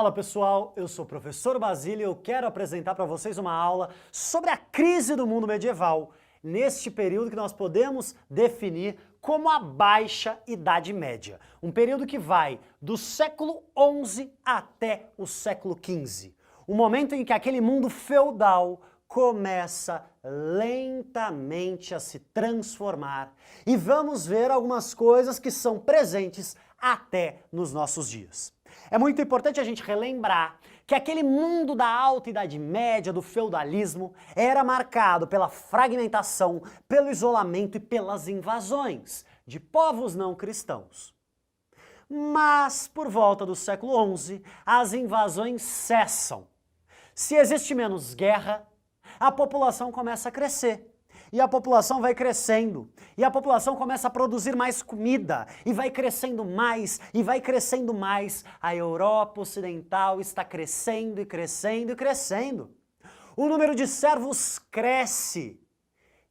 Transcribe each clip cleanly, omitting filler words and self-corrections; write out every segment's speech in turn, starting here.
Fala pessoal, eu sou o professor Basílio e eu quero apresentar para vocês uma aula sobre a crise do mundo medieval, neste período que nós podemos definir como a Baixa Idade Média. Um período que vai do século XI até o século XV. O momento em que aquele mundo feudal começa lentamente a se transformar e vamos ver algumas coisas que são presentes até nos nossos dias. É muito importante a gente relembrar que aquele mundo da Alta Idade Média, do feudalismo, era marcado pela fragmentação, pelo isolamento e pelas invasões de povos não cristãos. Mas, por volta do século XI, as invasões cessam. Se existe menos guerra, a população começa a crescer. E a população vai crescendo, e a população começa a produzir mais comida, e vai crescendo mais, e vai crescendo mais. A Europa Ocidental está crescendo e crescendo e crescendo. O número de servos cresce.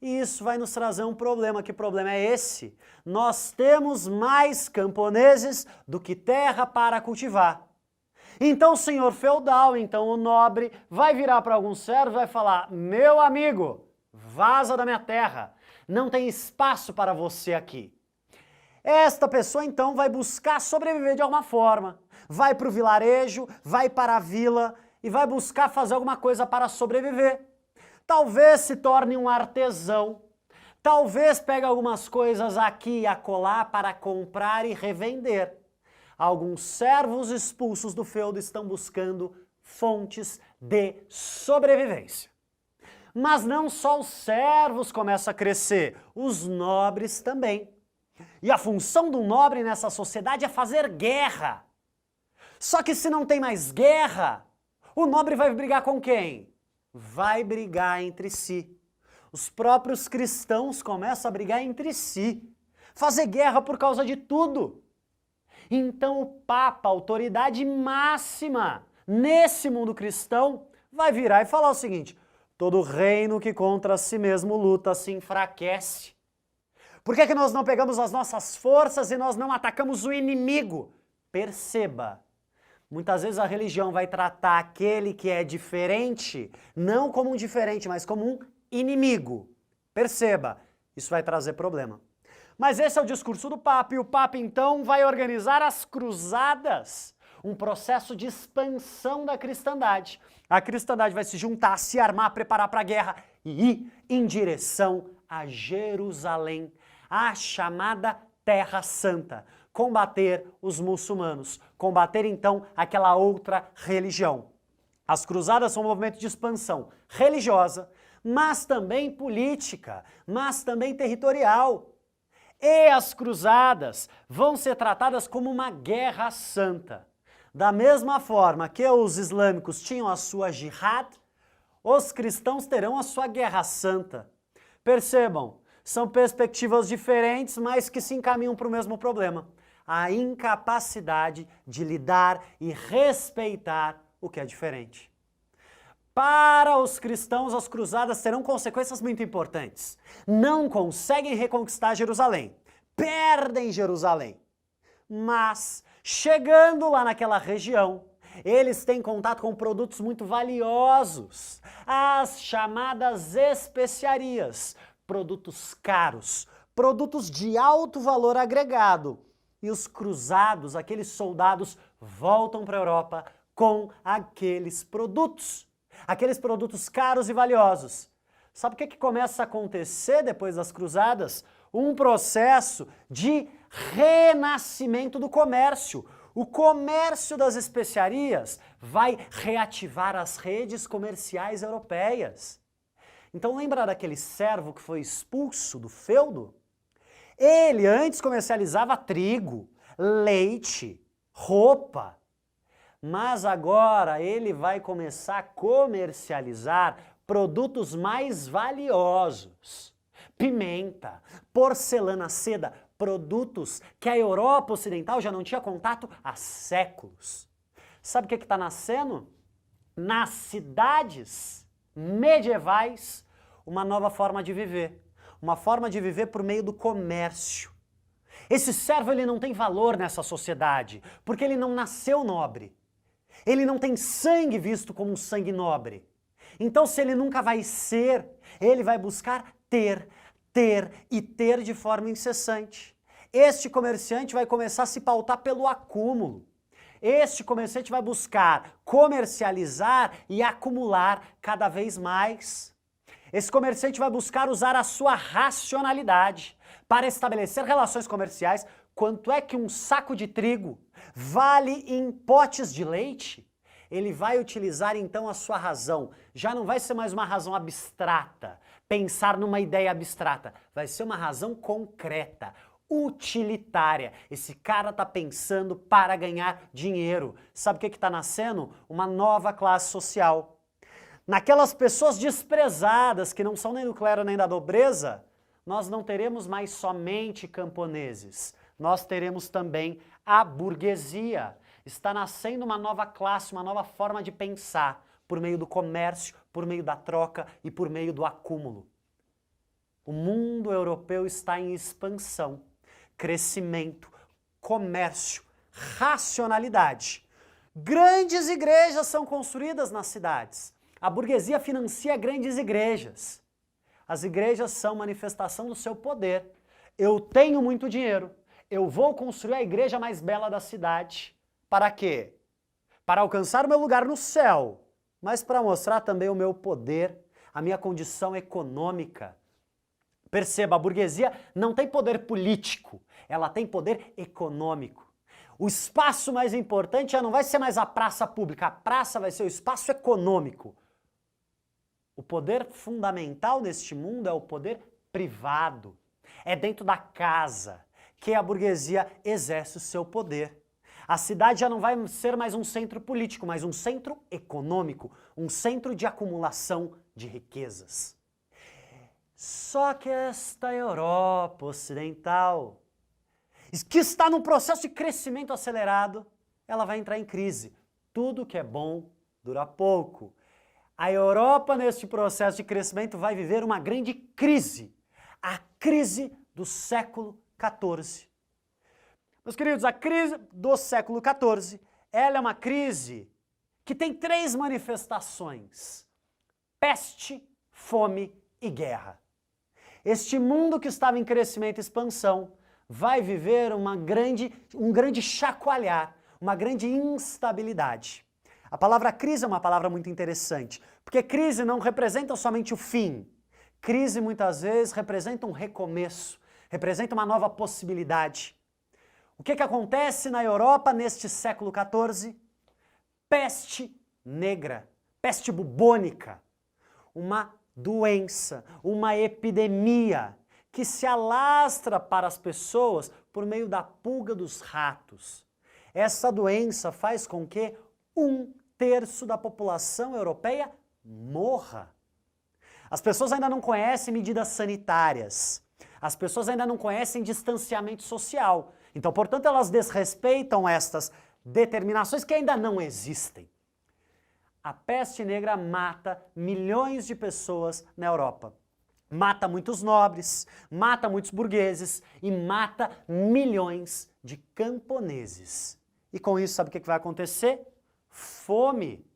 E isso vai nos trazer um problema. Que problema é esse? Nós temos mais camponeses do que terra para cultivar. Então o senhor feudal, então o nobre, vai virar para algum servo e vai falar: meu amigo, vaza da minha terra, não tem espaço para você aqui. Esta pessoa então vai buscar sobreviver de alguma forma, vai para o vilarejo, vai para a vila e vai buscar fazer alguma coisa para sobreviver. Talvez se torne um artesão, talvez pegue algumas coisas aqui e acolá para comprar e revender. Alguns servos expulsos do feudo estão buscando fontes de sobrevivência. Mas não só os servos começam a crescer, os nobres também. E a função do nobre nessa sociedade é fazer guerra. Só que se não tem mais guerra, o nobre vai brigar com quem? Vai brigar entre si. Os próprios cristãos começam a brigar entre si, fazer guerra por causa de tudo. Então o Papa, a autoridade máxima nesse mundo cristão, vai virar e falar o seguinte: todo reino que contra si mesmo luta se enfraquece. Por que nós não pegamos as nossas forças e nós não atacamos o inimigo? Perceba, muitas vezes a religião vai tratar aquele que é diferente, não como um diferente, mas como um inimigo. Perceba, isso vai trazer problema. Mas esse é o discurso do Papa, e o Papa então vai organizar as cruzadas, um processo de expansão da cristandade. A cristandade vai se juntar, se armar, preparar para a guerra e ir em direção a Jerusalém, a chamada Terra Santa, combater os muçulmanos, combater então aquela outra religião. As cruzadas são um movimento de expansão religiosa, mas também política, mas também territorial. E as cruzadas vão ser tratadas como uma guerra santa. Da mesma forma que os islâmicos tinham a sua jihad, os cristãos terão a sua guerra santa. Percebam, são perspectivas diferentes, mas que se encaminham para o mesmo problema: a incapacidade de lidar e respeitar o que é diferente. Para os cristãos, as cruzadas terão consequências muito importantes. Não conseguem reconquistar Jerusalém, perdem Jerusalém. Mas, chegando lá naquela região, eles têm contato com produtos muito valiosos, as chamadas especiarias, produtos caros, produtos de alto valor agregado. E os cruzados, aqueles soldados, voltam para a Europa com aqueles produtos caros e valiosos. Sabe o que começa a acontecer depois das cruzadas? Um processo de renascimento do comércio. O comércio das especiarias vai reativar as redes comerciais europeias. Então lembra daquele servo que foi expulso do feudo? Ele antes comercializava trigo, leite, roupa. Mas agora ele vai começar a comercializar produtos mais valiosos. Pimenta, porcelana, seda, produtos que a Europa Ocidental já não tinha contato há séculos. Sabe o que está nascendo? Nas cidades medievais, uma nova forma de viver. Uma forma de viver por meio do comércio. Esse servo ele não tem valor nessa sociedade, porque ele não nasceu nobre. Ele não tem sangue visto como um sangue nobre. Então, se ele nunca vai ser, ele vai buscar ter, ter e ter de forma incessante. Este comerciante vai começar a se pautar pelo acúmulo. Este comerciante vai buscar comercializar e acumular cada vez mais. Esse comerciante vai buscar usar a sua racionalidade para estabelecer relações comerciais. Quanto é que um saco de trigo vale em potes de leite? Ele vai utilizar então a sua razão. Já não vai ser mais uma razão abstrata, pensar numa ideia abstrata. Vai ser uma razão concreta, utilitária. Esse cara está pensando para ganhar dinheiro. Sabe o que está nascendo? Uma nova classe social. Naquelas pessoas desprezadas, que não são nem do clero nem da nobreza, nós não teremos mais somente camponeses. Nós teremos também a burguesia. Está nascendo uma nova classe, uma nova forma de pensar, por meio do comércio, por meio da troca e por meio do acúmulo. O mundo europeu está em expansão, crescimento, comércio, racionalidade. Grandes igrejas são construídas nas cidades. A burguesia financia grandes igrejas. As igrejas são manifestação do seu poder. Eu tenho muito dinheiro, eu vou construir a igreja mais bela da cidade. Para quê? Para alcançar o meu lugar no céu, mas para mostrar também o meu poder, a minha condição econômica. Perceba, a burguesia não tem poder político, ela tem poder econômico. O espaço mais importante já não vai ser mais a praça pública, a praça vai ser o espaço econômico. O poder fundamental neste mundo é o poder privado. É dentro da casa que a burguesia exerce o seu poder. A cidade já não vai ser mais um centro político, mas um centro econômico, um centro de acumulação de riquezas. Só que esta Europa ocidental, que está num processo de crescimento acelerado, ela vai entrar em crise. Tudo que é bom dura pouco. A Europa, neste processo de crescimento, vai viver uma grande crise. A crise do século XIV. Meus queridos, a crise do século XIV, ela é uma crise que tem 3 manifestações: peste, fome e guerra. Este mundo que estava em crescimento e expansão vai viver um grande chacoalhar, uma grande instabilidade. A palavra crise é uma palavra muito interessante, porque crise não representa somente o fim. Crise muitas vezes representa um recomeço, representa uma nova possibilidade. O que acontece na Europa neste século XIV? Peste negra, peste bubônica, uma doença, uma epidemia que se alastra para as pessoas por meio da pulga dos ratos. Essa doença faz com que 1/3 da população europeia morra. As pessoas ainda não conhecem medidas sanitárias, as pessoas ainda não conhecem distanciamento social. Então, portanto, elas desrespeitam estas determinações que ainda não existem. A peste negra mata milhões de pessoas na Europa. Mata muitos nobres, mata muitos burgueses e mata milhões de camponeses. E com isso, sabe o que vai acontecer? Fome.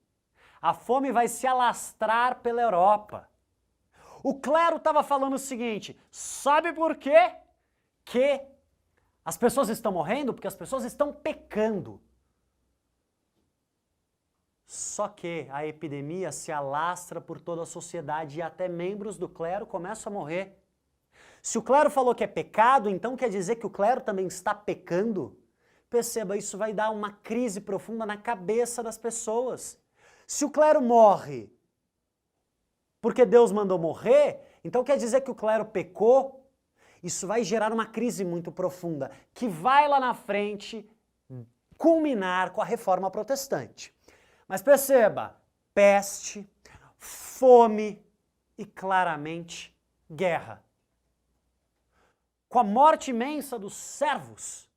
A fome vai se alastrar pela Europa. O clero estava falando o seguinte: sabe por quê? Que as pessoas estão morrendo? Porque as pessoas estão pecando. Só que a epidemia se alastra por toda a sociedade e até membros do clero começam a morrer. Se o clero falou que é pecado, então quer dizer que o clero também está pecando? Perceba, isso vai dar uma crise profunda na cabeça das pessoas. Se o clero morre porque Deus mandou morrer, então quer dizer que o clero pecou? Isso vai gerar uma crise muito profunda, que vai lá na frente culminar com a Reforma Protestante. Mas perceba, peste, fome e claramente guerra. Com a morte imensa dos servos,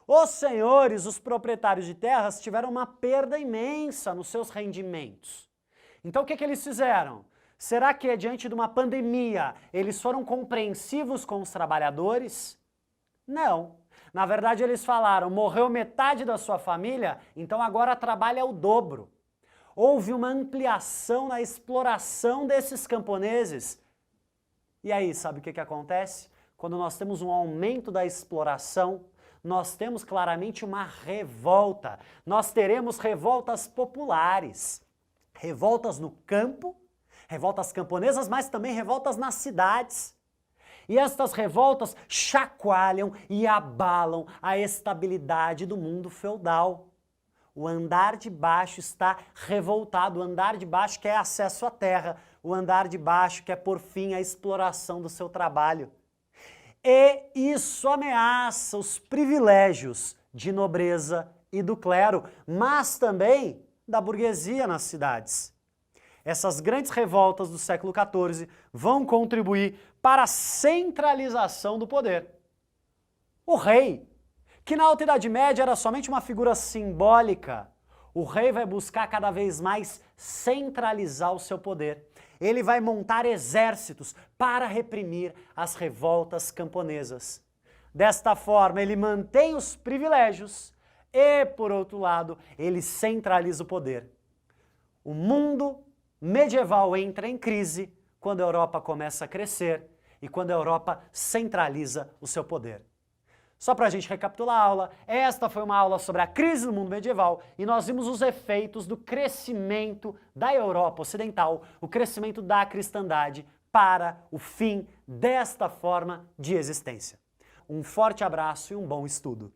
os senhores, os proprietários de terras tiveram uma perda imensa nos seus rendimentos. Então o que eles fizeram? Será que diante de uma pandemia eles foram compreensivos com os trabalhadores? Não. Na verdade, eles falaram, morreu metade da sua família, então agora trabalha o dobro. Houve uma ampliação na exploração desses camponeses. E aí, sabe o que acontece? Quando nós temos um aumento da exploração, nós temos claramente uma revolta. Nós teremos revoltas populares, revoltas no campo, revoltas camponesas, mas também revoltas nas cidades. E estas revoltas chacoalham e abalam a estabilidade do mundo feudal. O andar de baixo está revoltado, o andar de baixo quer acesso à terra, o andar de baixo quer por fim a exploração do seu trabalho. E isso ameaça os privilégios de nobreza e do clero, mas também da burguesia nas cidades. Essas grandes revoltas do século XIV vão contribuir para a centralização do poder. O rei, que na Alta Idade Média era somente uma figura simbólica, o rei vai buscar cada vez mais centralizar o seu poder. Ele vai montar exércitos para reprimir as revoltas camponesas. Desta forma, ele mantém os privilégios e, por outro lado, ele centraliza o poder. O mundo medieval entra em crise quando a Europa começa a crescer e quando a Europa centraliza o seu poder. Só para a gente recapitular a aula, esta foi uma aula sobre a crise do mundo medieval e nós vimos os efeitos do crescimento da Europa Ocidental, o crescimento da cristandade para o fim desta forma de existência. Um forte abraço e um bom estudo!